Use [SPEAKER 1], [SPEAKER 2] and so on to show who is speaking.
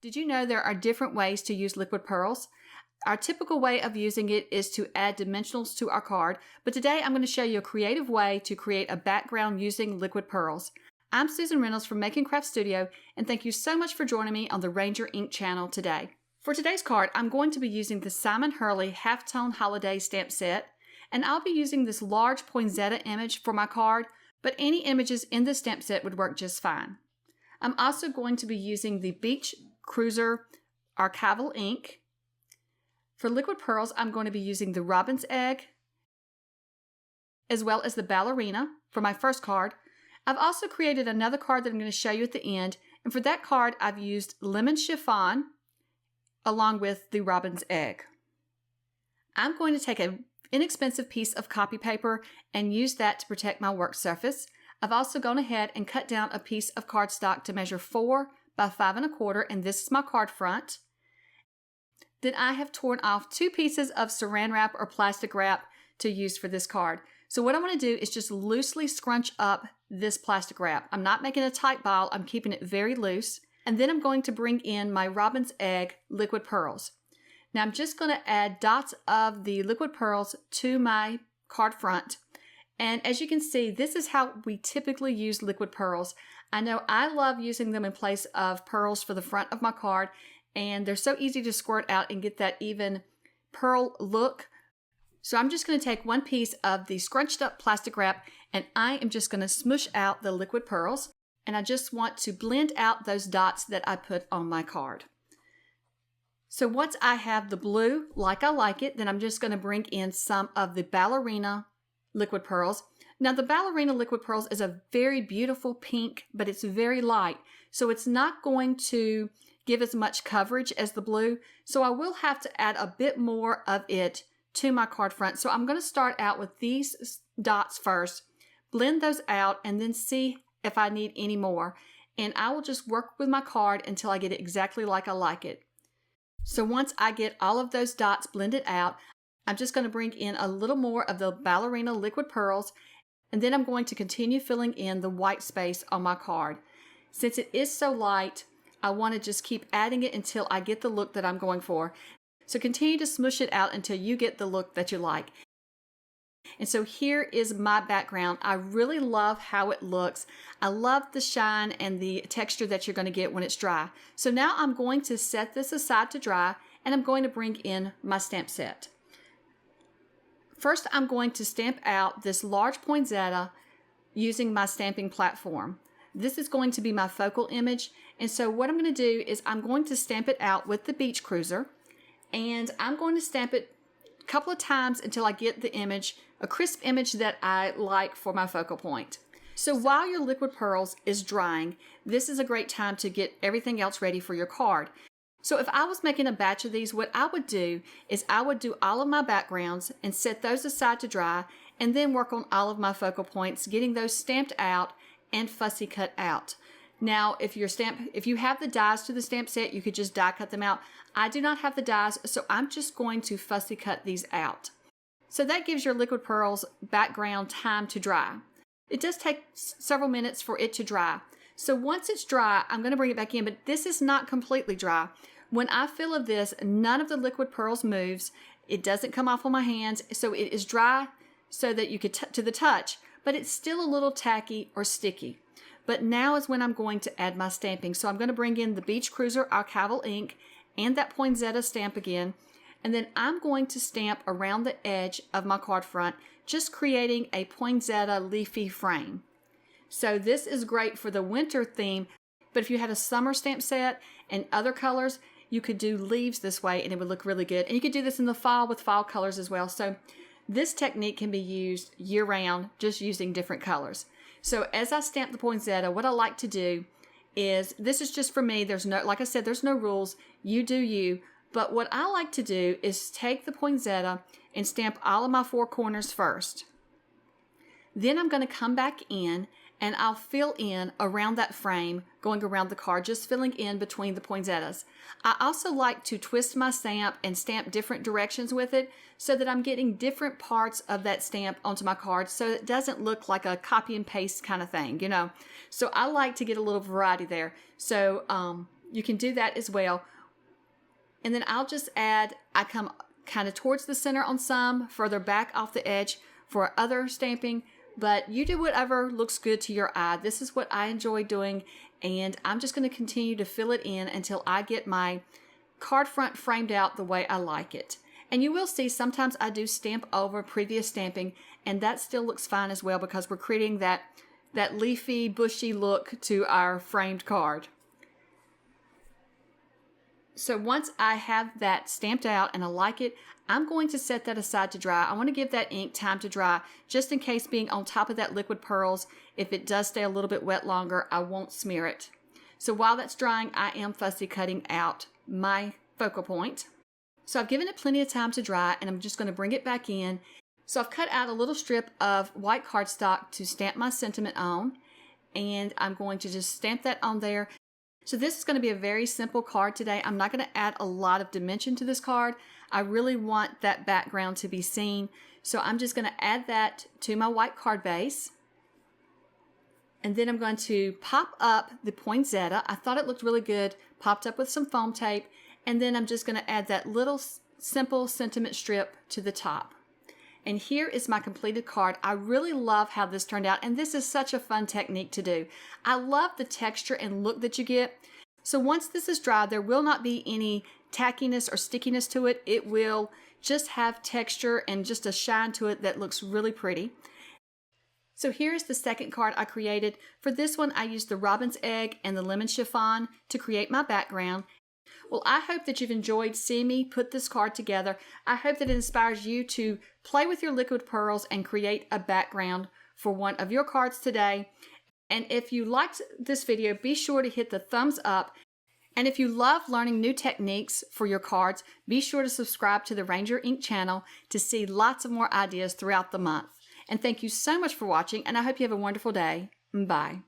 [SPEAKER 1] Did you know there are different ways to use liquid pearls? Our typical way of using it is to add dimensionals to our card, but today I'm going to show you a creative way to create a background using liquid pearls. I'm Susan Reynolds from Making Craft Studio, and thank you so much for joining me on the Ranger Ink channel today. For today's card, I'm going to be using the Simon Hurley Halftone Holiday Stamp Set, and I'll be using this large poinsettia image for my card, but any images in this stamp set would work just fine. I'm also going to be using the Beach Cruiser Archival ink. For liquid pearls, I'm going to be using the robin's egg, as well as the Ballerina for my first card. I've also created another card that I'm going to show you at the end, and for that card, I've used lemon chiffon along with the robin's egg. I'm going to take an inexpensive piece of copy paper and use that to protect my work surface. I've also gone ahead and cut down a piece of cardstock to measure 4 by 5 1/4, and this is my card front. Then I have torn off 2 pieces of saran wrap or plastic wrap to use for this card. So what I want to do is just loosely scrunch up this plastic wrap. I'm not making a tight ball, I'm keeping it very loose. And then I'm going to bring in my robin's egg liquid pearls. Now I'm just going to add dots of the liquid pearls to my card front. And as you can see, this is how we typically use liquid pearls. I know I love using them in place of pearls for the front of my card, and they're so easy to squirt out and get that even pearl look. So I'm just going to take one piece of the scrunched up plastic wrap, and I am just going to smoosh out the liquid pearls, and I just want to blend out those dots that I put on my card. So once I have the blue like I like it, then I'm just going to bring in some of the Ballerina liquid pearls. Now the Ballerina liquid pearls is a very beautiful pink, but it's very light, so it's not going to give as much coverage as the blue, so I will have to add a bit more of it to my card front. So I'm going to start out with these dots first, blend those out, and then see if I need any more, and I will just work with my card until I get it exactly like I like it. So once I get all of those dots blended out, I'm just going to bring in a little more of the Ballerina liquid pearls, and then I'm going to continue filling in the white space on my card. Since it is so light, I want to just keep adding it until I get the look that I'm going for. So continue to smoosh it out until you get the look that you like. And so here is my background. I really love how it looks. I love the shine and the texture that you're going to get when it's dry. So now I'm going to set this aside to dry, and I'm going to bring in my stamp set. First, I'm going to stamp out this large poinsettia using my stamping platform. This is going to be my focal image, and so what I'm going to do is I'm going to stamp it out with the Beach Cruiser, and I'm going to stamp it a couple of times until I get the image, a crisp image that I like for my focal point. So while your liquid pearls is drying, this is a great time to get everything else ready for your card. So if I was making a batch of these, what I would do is I would do all of my backgrounds and set those aside to dry, and then work on all of my focal points, getting those stamped out and fussy cut out. Now, if you have the dies to the stamp set, you could just die cut them out. I do not have the dies, so I'm just going to fussy cut these out. So that gives your liquid pearls background time to dry. It does take several minutes for it to dry. So once it's dry, I'm going to bring it back in, but this is not completely dry. When I fill of this, none of the liquid pearls moves. It doesn't come off on my hands, so it is dry so that you could to the touch, but it's still a little tacky or sticky. But now is when I'm going to add my stamping. So I'm going to bring in the Beach Cruiser Archival ink and that poinsettia stamp again, and then I'm going to stamp around the edge of my card front, just creating a poinsettia leafy frame. So this is great for the winter theme, but if you had a summer stamp set and other colors, you could do leaves this way and it would look really good. And you could do this in the fall with fall colors as well. So this technique can be used year-round, just using different colors. So as I stamp the poinsettia, what I like to do is, this is just for me, there's no, like I said, there's no rules, you do you, but what I like to do is take the poinsettia and stamp all of my 4 corners first. Then I'm going to come back in and I'll fill in around that frame, going around the card, just filling in between the poinsettias. I also like to twist my stamp and stamp different directions with it so that I'm getting different parts of that stamp onto my card so it doesn't look like a copy and paste kind of thing, you know. So I like to get a little variety there. So you can do that as well. And then I'll just add, I come kind of towards the center on some, further back off the edge for other stamping, but you do whatever looks good to your eye. This is what I enjoy doing, and I'm just going to continue to fill it in until I get my card front framed out the way I like it. And you will see sometimes I do stamp over previous stamping, and that still looks fine as well because we're creating that leafy, bushy look to our framed card. So once I have that stamped out and I like it, I'm going to set that aside to dry. I want to give that ink time to dry just in case being on top of that liquid pearls, if it does stay a little bit wet longer, I won't smear it. So while that's drying, I am fussy cutting out my focal point. So I've given it plenty of time to dry, and I'm just going to bring it back in. So I've cut out a little strip of white cardstock to stamp my sentiment on, and I'm going to just stamp that on there. So this is going to be a very simple card today. I'm not going to add a lot of dimension to this card. I really want that background to be seen. So I'm just going to add that to my white card base. And then I'm going to pop up the poinsettia. I thought it looked really good, popped up with some foam tape. And then I'm just going to add that little simple sentiment strip to the top. And here is my completed card. I really love how this turned out, and this is such a fun technique to do. I love the texture and look that you get. So once this is dry, there will not be any tackiness or stickiness to it. It will just have texture and just a shine to it that looks really pretty. So here's the second card I created. For this one, I used the robin's egg and the lemon chiffon to create my background. Well, I hope that you've enjoyed seeing me put this card together. I hope that it inspires you to play with your liquid pearls and create a background for one of your cards today. And if you liked this video, be sure to hit the thumbs up. And if you love learning new techniques for your cards, be sure to subscribe to the Ranger Ink channel to see lots of more ideas throughout the month. And thank you so much for watching, and I hope you have a wonderful day. Bye.